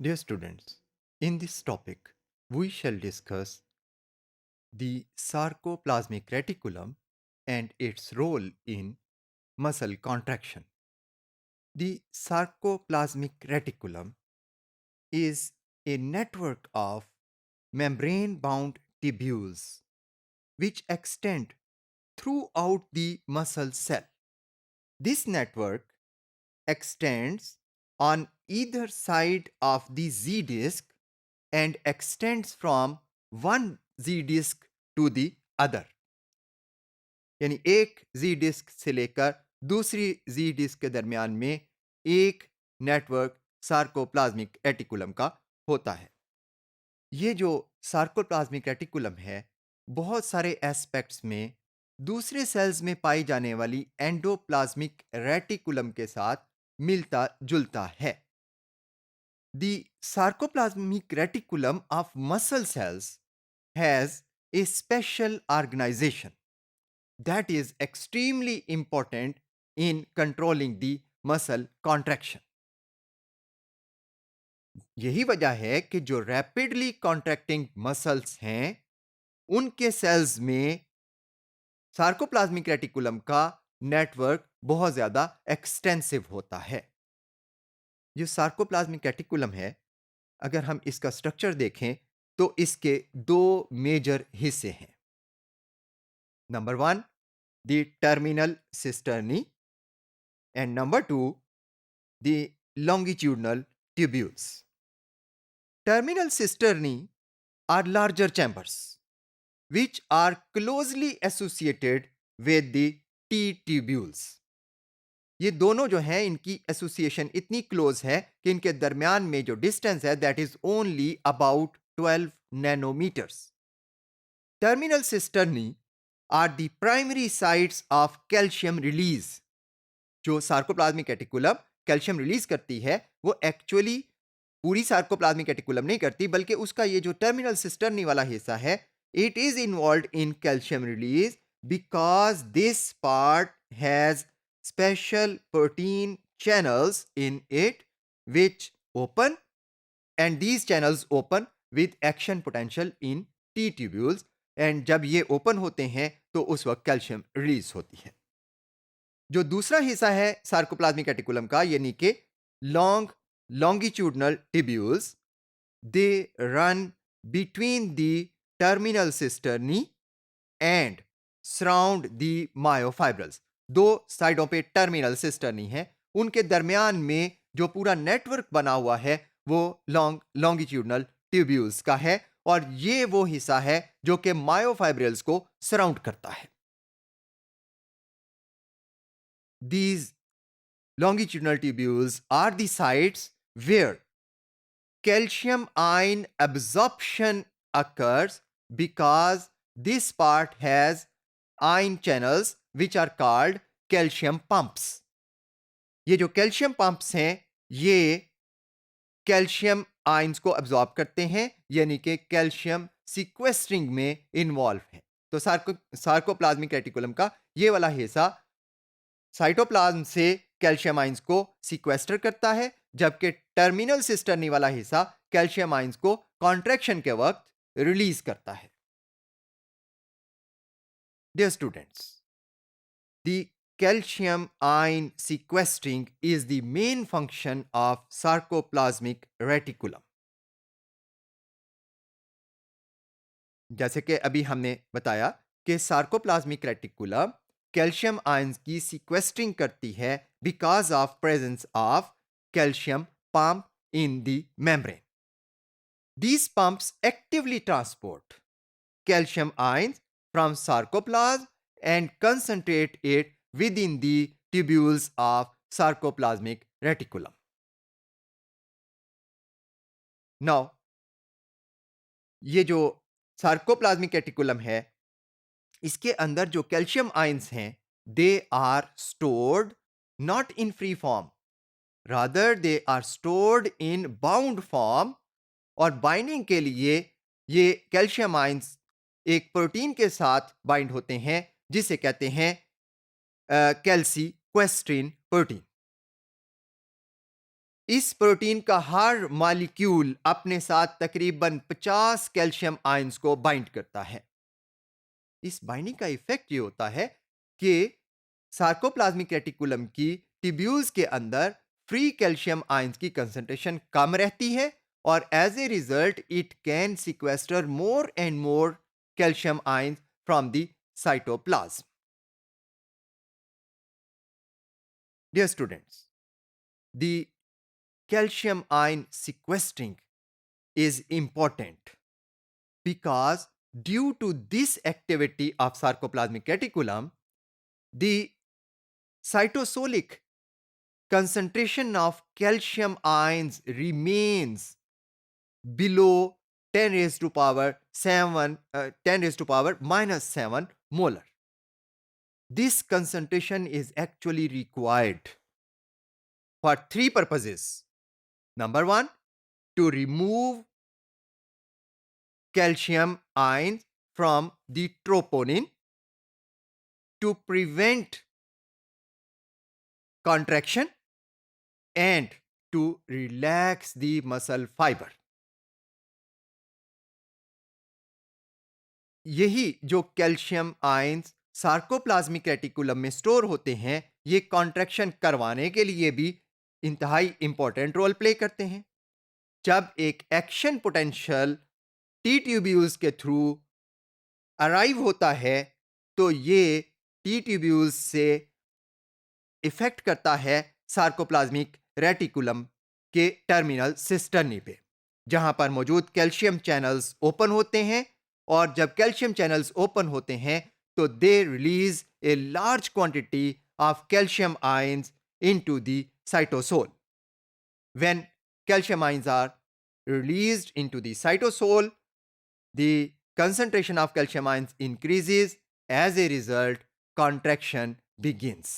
Dear students, in this topic, we shall discuss the sarcoplasmic reticulum and its role in muscle contraction. The sarcoplasmic reticulum is a network of membrane bound tubules which extend throughout the muscle cell. This network extends on either side of the Z disc and extends from one Z disc to the other. यानी एक जी disc से लेकर दूसरी जी disc के दरमियान में एक network sarcoplasmic reticulum का होता है। ये जो सार्कोप्लाज्मिक रेटिकुलम है बहुत सारे एस्पेक्ट्स में दूसरे सेल्स में पाई जाने वाली एंडोप्लाज्मिक रेटिकुलम के साथ मिलता जुलता है। The sarcoplasmic reticulum of muscle cells has a special organization that is extremely important in controlling the muscle contraction. यही वजह है कि जो रैपिडली कॉन्ट्रैक्टिंग मसल्स हैं उनके सेल्स में सार्कोप्लाज्मिक रेटिकुलम का नेटवर्क बहुत ज्यादा एक्सटेंसिव होता है। जो सार्कोप्लाज्मिक रेटिकुलम है अगर हम इसका स्ट्रक्चर देखें तो इसके दो मेजर हिस्से हैं। Number one, the terminal cisternae and number two, the longitudinal tubules. Terminal cisternae are larger chambers which are closely associated with the T tubules. ये दोनों जो हैं इनकी एसोसिएशन इतनी क्लोज है कि इनके दरमियान में जो डिस्टेंस है that is only about 12 nanometers. Terminal cisternae are the primary sites of calcium release. जो सार्कोप्लाज्मिक रेटिकुलम कैल्शियम रिलीज करती है वो एक्चुअली पूरी सार्कोप्लाज्मिक रेटिकुलम नहीं करती बल्कि उसका ये जो टर्मिनल सिस्टर्नी वाला हिस्सा है it is involve in calcium release because this part has special protein channels in it which open, and these channels open with action potential in T tubules, and जब ये ओपन होते हैं तो उस वक्त कैल्शियम रिलीज होती है। जो दूसरा हिस्सा है सार्कोप्लाज्मिक रेटिकुलम का यानी कि longitudinal tubules, they run between the terminal cisternae and surround the myofibrils. दो साइडों पे टर्मिनल सिस्टर्नी है, उनके दरमियान में जो पूरा नेटवर्क बना हुआ है वो लॉन्गिट्यूडनल ट्यूब्यूल्स का है और ये वो हिस्सा है जो कि मायोफाइब्रिल्स को सराउंड करता है। These longitudinal tubules are the sites where calcium ion absorption occurs because this part has ion channels which are called calcium pumps. ये जो कैल्शियम पंप्स हैं ये कैल्शियम आयंस को अब्सॉर्ब करते हैं यानी कि कैल्शियम सीक्वेस्ट्रिंग में इन्वॉल्व है। तो सार्कोप्लाज्मिक रेटिकुलम का ये वाला हिस्सा साइटोप्लाज्म से कैल्शियम आयंस को सीक्वेस्टर करता है जबकि टर्मिनल सिस्टर्नी वाला हिस्सा कैल्शियम आयंस को कॉन्ट्रैक्शन के वक्त रिलीज करता है। Dear students, the calcium ion sequestering is the main function of sarcoplasmic reticulum. जैसे कि अभी हमने बताया कि सार्कोप्लाज्मिक रेटिकुलम कैल्शियम आयंस की सीक्वेस्ट्रिंग करती है because of presence of calcium pump in the membrane. These pumps actively transport calcium ions from sarcoplasm and concentrate it within the tubules of sarcoplasmic reticulum. Now, ये जो sarcoplasmic reticulum है इसके अंदर जो calcium ions हैं they are stored not in free form, rather they are stored in bound form. और binding के लिए ये कैल्शियम आयंस एक प्रोटीन के साथ बाइंड होते हैं जिसे कहते हैं कैल्सीक्वेस्ट्रिन प्रोटीन। इस प्रोटीन का हर मॉलिक्यूल अपने साथ तकरीबन 50 कैल्शियम आयंस को बाइंड करता है। इस बाइंडिंग का इफेक्ट ये होता है कि सार्कोप्लाज्मिक रेटिकुलम की ट्यूब्यूल्स के अंदर फ्री कैल्शियम आयंस की कंसंट्रेशन कम रहती है और as a result it can sequester more and more calcium ions from the cytoplasm. Dear students, the calcium ion sequestering is important because due to this activity of sarcoplasmic reticulum, the cytosolic concentration of calcium ions remains below 10 raised to power 7 10 raised to power minus 7 molar. This concentration is actually required for three purposes. Number one, to remove calcium ions from the troponin, to prevent contraction and to relax the muscle fiber. यही जो calcium ions sarcoplasmic reticulum में store होते हैं, ये contraction करवाने के लिए भी इंतहाई इंपॉर्टेंट रोल प्ले करते हैं। जब एक एक्शन पोटेंशियल टी ट्यूब्यूल्स के थ्रू अराइव होता है तो ये टी ट्यूब्यूल्स से इफेक्ट करता है सार्कोप्लाज्मिक रेटिकुलम के टर्मिनल सिस्टर्नी पे, जहां पर मौजूद कैल्शियम चैनल्स ओपन होते हैं और जब कैल्शियम चैनल्स ओपन होते हैं तो they release a large quantity of calcium ions into the cytosol. When calcium ions are released into the cytosol, the concentration of calcium ions increases. As a result, contraction begins.